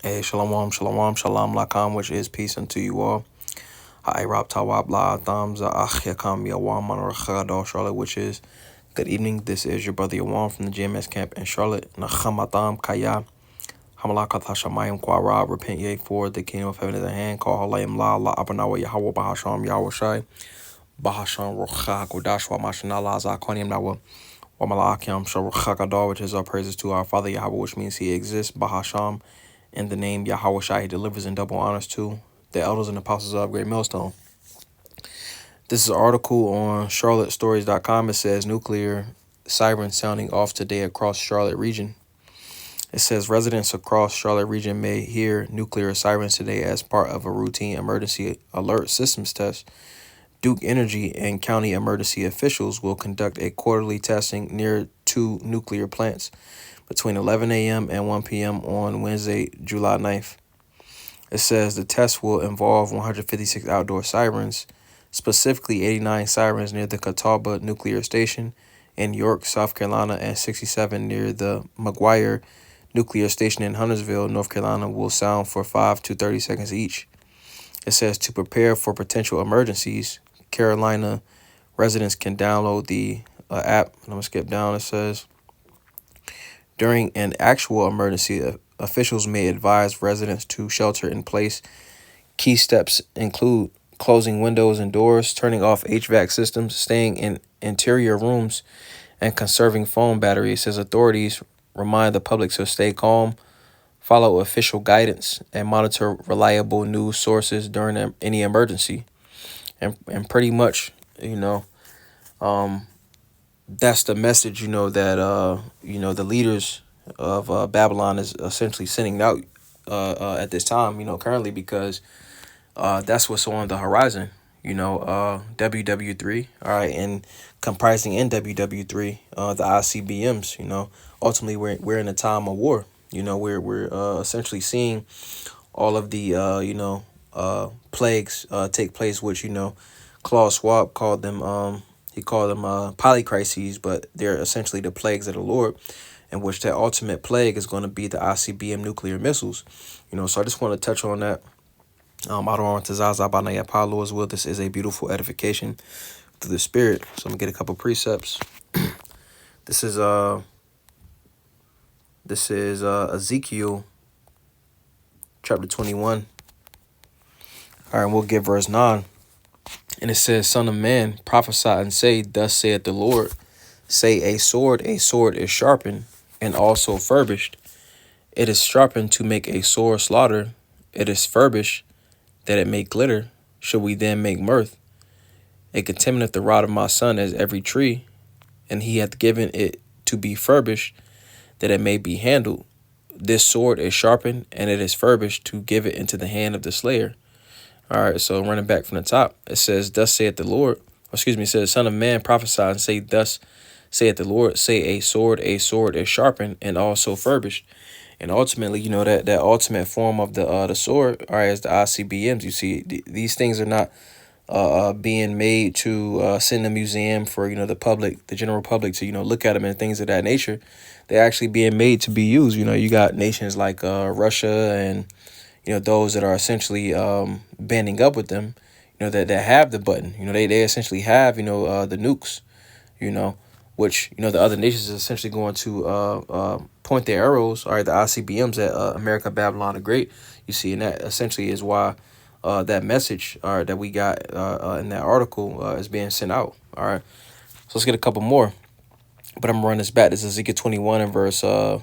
Hey, shalom, shalom, shalom, lakam, which is peace unto you all. Hi, Rob Tawab La Thamza Ach Yakam Yawam Manor Charlotte, which is good evening. This is your brother Yawan from the GMS camp in Charlotte. Nachamatam Kaya. Hamalakat Hashamayim Kwara. Repent ye for the kingdom of heaven is at hand. Call Halayim La La Abanawa Yahweh Bahasham Yahweh Shai. Bahasham Rocha Kodashwa Mashanala Zakonium Nawa. Wamalakiam Sharuchakadar, which is our praises to our Father Yahweh, which means he exists. Bahasham. In the name Yahweh Shai, he delivers in double honors to the elders and apostles of Great Millstone. This is an article on charlottestories.com. It says nuclear siren sounding off today across Charlotte region. It says residents across Charlotte region may hear nuclear sirens today as part of a routine emergency alert systems test. Duke Energy and county emergency officials will conduct a quarterly testing near two nuclear plants between 11 a.m. and 1 p.m. on Wednesday, July 9th. It says the test will involve 156 outdoor sirens, specifically 89 sirens near the Catawba Nuclear Station in York, South Carolina, and 67 near the McGuire Nuclear Station in Huntersville, North Carolina, will sound for 5 to 30 seconds each. It says to prepare for potential emergencies, Carolina residents can download the app. I'm going to skip down. It says, during an actual emergency, officials may advise residents to shelter in place. Key steps include closing windows and doors, turning off HVAC systems, staying in interior rooms, and conserving phone batteries. Says authorities remind the public to stay calm, follow official guidance, and monitor reliable news sources during any emergency. And pretty much, that's the message, that the leaders of Babylon is essentially sending out at this time, currently, because that's what's on the horizon. WW3, all right, and comprising in WW3, the ICBMs. Ultimately, we're in a time of war. We're essentially seeing all of the plagues take place, which Klaus Schwab called them. He called them polycrises, but they're essentially the plagues of the Lord, in which that ultimate plague is going to be the ICBM nuclear missiles. So I just want to touch on that. I don't want to Zaza Banaya Paulo as well. This is a beautiful edification through the spirit. So I'm gonna get a couple precepts. This is Ezekiel chapter 21. All right, and we'll get verse 9. And it says, Son of man, prophesy and say, thus saith the Lord, say a sword is sharpened, and also furbished. It is sharpened to make a sore slaughter. It is furbished, that it may glitter. Should we then make mirth? It contamineth the rod of my son as every tree, and he hath given it to be furbished, that it may be handled. This sword is sharpened, and it is furbished to give it into the hand of the slayer. All right, so running back from the top, it says, thus saith the Lord. It says, Son of man, prophesy and say, thus saith the Lord, say a sword is sharpened and also furbished. And ultimately, that ultimate form of the sword, all right, is the ICBMs. You see, these things are not being made to send to a museum for, the public, the general public to, look at them and things of that nature. They're actually being made to be used. You got nations like Russia and, those that are essentially banding up with them, that have the button. They essentially have, the nukes, which, the other nations is essentially going to point their arrows, all right, the ICBMs at America, Babylon the Great. You see, and that essentially is why that message that we got in that article is being sent out. All right, so let's get a couple more. But I'm going to run this back. This is Ezekiel 21 and verse 9.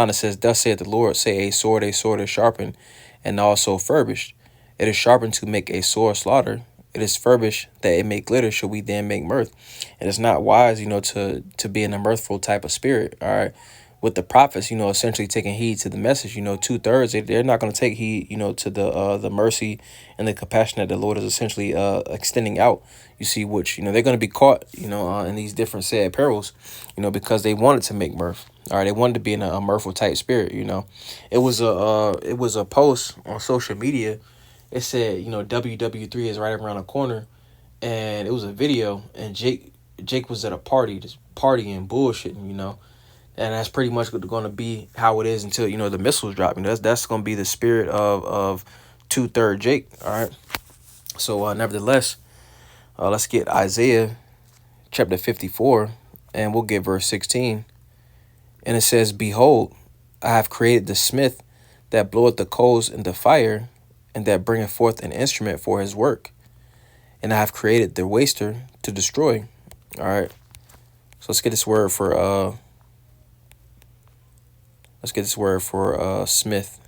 It says, thus saith the Lord, say a sword is sharpened, and also furbished. It is sharpened to make a sore slaughter. It is furbished, that it may glitter. Should we then make mirth? And it's not wise, to be in a mirthful type of spirit. All right. With the prophets, essentially taking heed to the message, 2/3, they're not going to take heed, to the mercy and the compassion that the Lord is essentially extending out. You see, which, they're going to be caught, in these different sad perils, because they wanted to make mirth. All right, they wanted to be in a mirthful type spirit. It was a post on social media. It said, WW3 is right around the corner, and it was a video, and Jake was at a party, just partying, bullshitting, And that's pretty much going to be how it is until, the missiles drop. That's going to be the spirit of two-third Jake. All right. So nevertheless, let's get Isaiah chapter 54, and we'll get verse 16. And it says, "Behold, I have created the smith that bloweth the coals into fire, and that bringeth forth an instrument for his work. And I have created the waster to destroy." All right. So let's get this word for smith.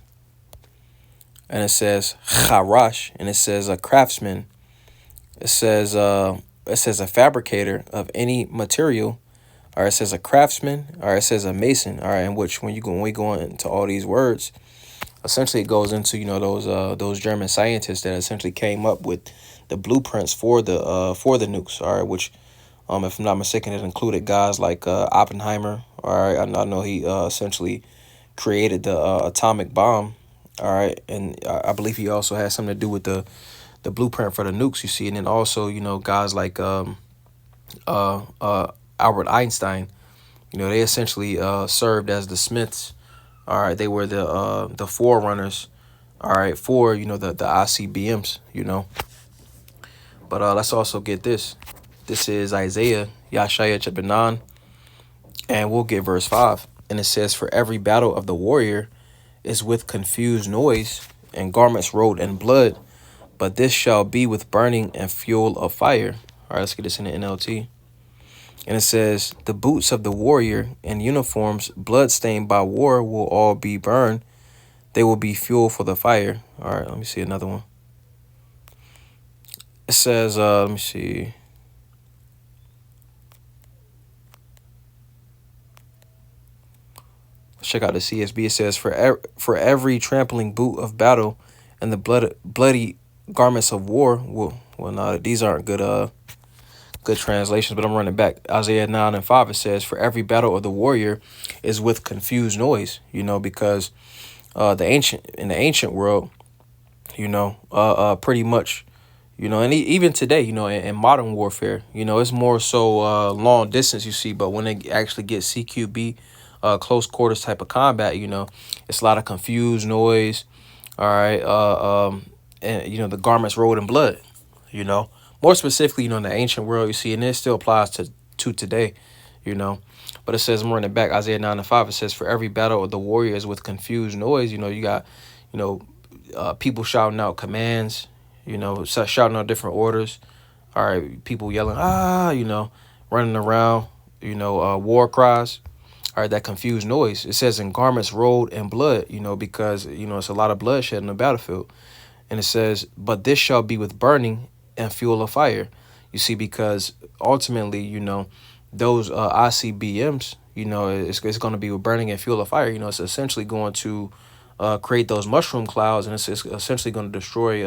And it says charash, and it says a craftsman. It says a fabricator of any material. Or it says a craftsman, or it says a mason. All right, in which when we go into all these words, essentially it goes into those German scientists that essentially came up with the blueprints for the nukes. All right, which if I'm not mistaken, it included guys like Oppenheimer. All right, I know he essentially created the atomic bomb. All right, and I believe he also had something to do with the blueprint for the nukes. You see, and then also guys like Albert Einstein. They essentially served as the Smiths. All right, they were the forerunners. All right, for the ICBMs. But let's also get this. This is Isaiah Yashaya chapter 9, and we'll get verse 5. And it says, "For every battle of the warrior is with confused noise, and garments rolled in blood, but this shall be with burning and fuel of fire." All right, let's get this in the NLT. And it says, "The boots of the warrior and uniforms blood-stained by war will all be burned. They will be fuel for the fire." All right, let me see another one. It says, let me see. Let's check out the CSB. It says, for every trampling boot of battle and the bloody garments of war will." Well, no, these aren't good translations, but I'm running back. Isaiah 9 and 5, it says, "For every battle of the warrior is with confused noise," because in the ancient world, pretty much, and even today, in modern warfare, it's more so long distance, you see, but when they actually get CQB, close quarters type of combat, it's a lot of confused noise. All right. And the garments rolled in blood, more specifically, in the ancient world, you see, and it still applies to today, But it says, I'm running back, Isaiah 9 and 5, it says, "For every battle of the warrior is with confused noise." You got, people shouting out commands, shouting out different orders. All right, people yelling, running around, war cries. All right, that confused noise. It says, "In garments rolled in blood," because, it's a lot of bloodshed in the battlefield. And it says, "But this shall be with burning and fuel of fire." You see, because ultimately, those ICBMs, it's going to be with burning and fuel of fire. It's essentially going to create those mushroom clouds, and it's essentially going to destroy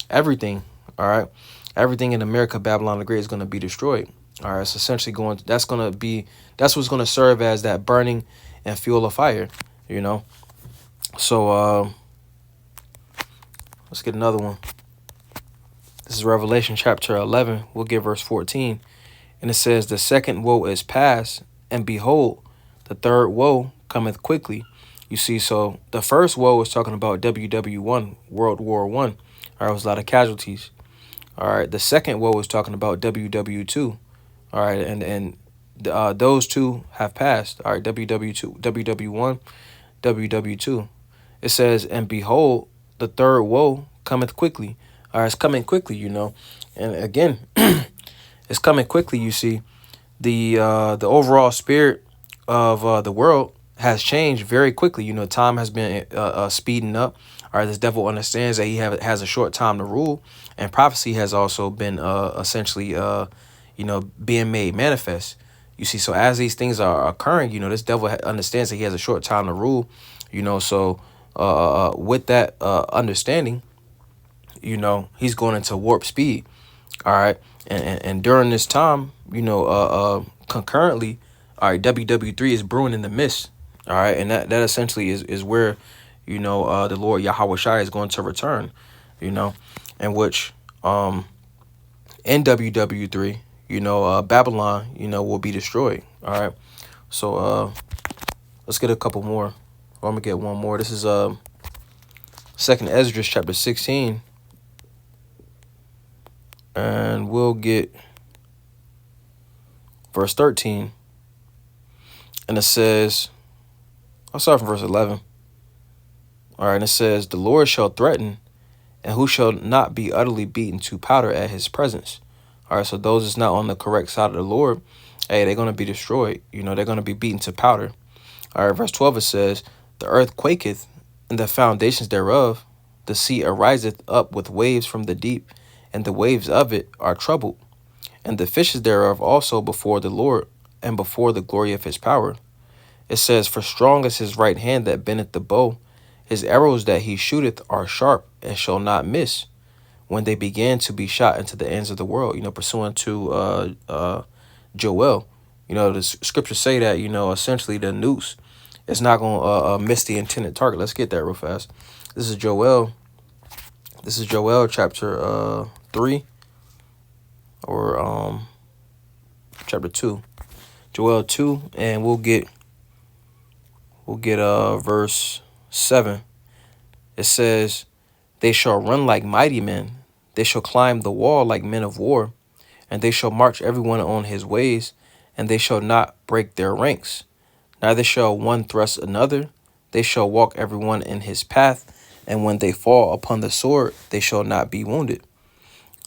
everything. All right, everything in America, Babylon the Great, is going to be destroyed. All right, it's essentially that's what's going to serve as that burning and fuel of fire. So let's get another one. This is Revelation chapter 11. We'll get verse 14. And it says, "The second woe is past, and behold, the third woe cometh quickly." You see, so the first woe is talking about WW1, World War I. All right, it was a lot of casualties. All right, the second woe is talking about WW2. All right, and those two have passed. All right, WW2, WW1, WW2. It says, "And behold, the third woe cometh quickly." All right, it's coming quickly, And again, it's coming quickly, you see. The overall spirit of the world has changed very quickly. Time has been speeding up. All right, this devil understands that he has a short time to rule, and prophecy has also been essentially being made manifest. You see, so as these things are occurring, this devil understands that he has a short time to rule. So with that understanding, he's going into warp speed. All right, and during this time, concurrently, all right, WW3 is brewing in the mist. All right, and that essentially is where the Lord Yahweh Shai is going to return. In which in WW3, Babylon, will be destroyed. All right, so Let's get a couple more. Or I'm gonna get one more. This is Second Ezra chapter 16, and we'll get verse 13. And it says, I'll start from verse 11. All right, and it says, the Lord shall threaten, and who shall not be utterly beaten to powder at his presence. All right, so those that's not on the correct side of the Lord, hey, they're going to be destroyed. You know, they're going to be beaten to powder. All right, verse 12, it says, the earth quaketh, and the foundations thereof. The sea ariseth up with waves from the deep, and the waves of it are troubled. And the fishes thereof also before the Lord, and before the glory of his power. It says, for strong is his right hand that bendeth the bow. His arrows that he shooteth are sharp, and shall not miss, when they begin to be shot into the ends of the world. You know, pursuant to Joel. You know, the scriptures say that, you know, essentially the noose is not going to miss the intended target. Let's get that real fast. This is Joel. This is Joel chapter 3, or chapter 2. Joel 2, and we'll get verse 7. It says, they shall run like mighty men. They shall climb the wall like men of war. And they shall march everyone on his ways, and they shall not break their ranks. Neither shall one thrust another. They shall walk everyone in his path. And when they fall upon the sword, they shall not be wounded.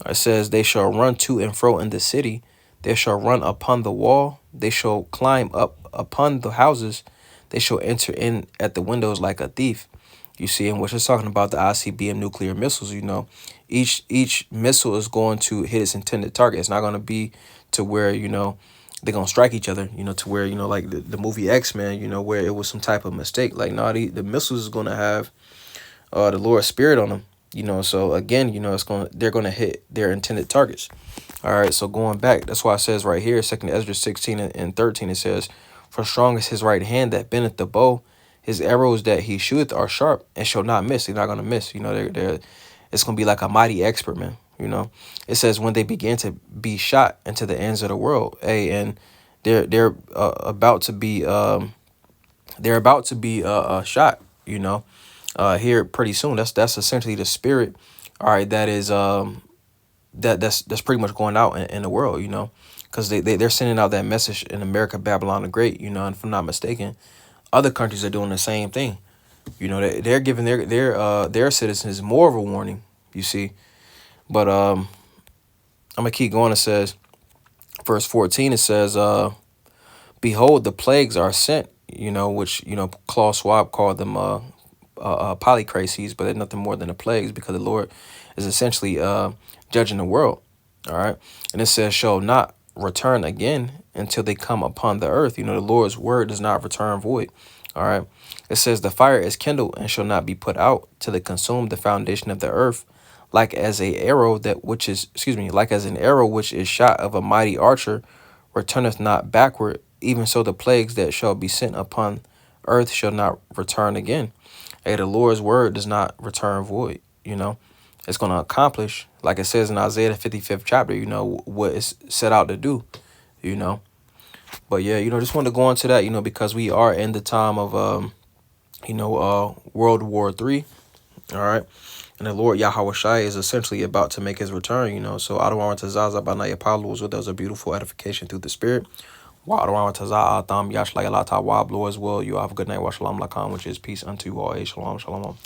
It says, they shall run to and fro in the city. They shall run upon the wall. They shall climb up upon the houses. They shall enter in at the windows like a thief. You see, and what you're talking about, the ICBM nuclear missiles, you know, each missile is going to hit its intended target. It's not going to be to where, you know, they're going to strike each other, you know, to where, you know, like the movie X-Men, you know, where it was some type of mistake. Like, no, the missiles is going to have the Lord's Spirit on them, you know. So, again, you know, they're going to hit their intended targets. All right, so going back, that's why it says right here, 2 Ezra 16 and 13, it says, for strong is his right hand that bendeth the bow. His arrows that he shooteth are sharp and shall not miss. They're not going to miss. You know, it's going to be like a mighty expert, man. You know, it says when they begin to be shot into the ends of the world, hey, and they're about to be shot. You know, here pretty soon. That's essentially the spirit. All right, that is that's pretty much going out in the world. You know, because they're sending out that message in America, Babylon the Great. You know, and if I'm not mistaken, other countries are doing the same thing. You know, they're giving their citizens more of a warning, you see. But I'm gonna keep going. It says, verse 14, it says, behold, the plagues are sent, you know, which, you know, Klaus Schwab called them polycracies, but they're nothing more than the plagues, because the Lord is essentially judging the world. All right. And it says, shall not return again until they come upon the earth. You know, the Lord's word does not return void. All right. It says, the fire is kindled and shall not be put out till they consume the foundation of the earth, like as an arrow which is shot of a mighty archer, returneth not backward. Even so, the plagues that shall be sent upon earth shall not return again. Hey, the Lord's word does not return void. You know, it's going to accomplish, like it says in Isaiah the 55th chapter, you know, what it's set out to do, you know. But yeah, you know, just wanted to go into that, you know, because we are in the time of, World War III. All right. And the Lord Yahweh Shai is essentially about to make his return, you know. So, Adawan Tazaza Banaya Paulo was with us, a beautiful edification through the spirit. Wa Adawan Tazah Atham Yashlay Alata Wab, Lord as well. You have a good night. Wa Shalom Lakam, which is peace unto you all. Shalom, shalom.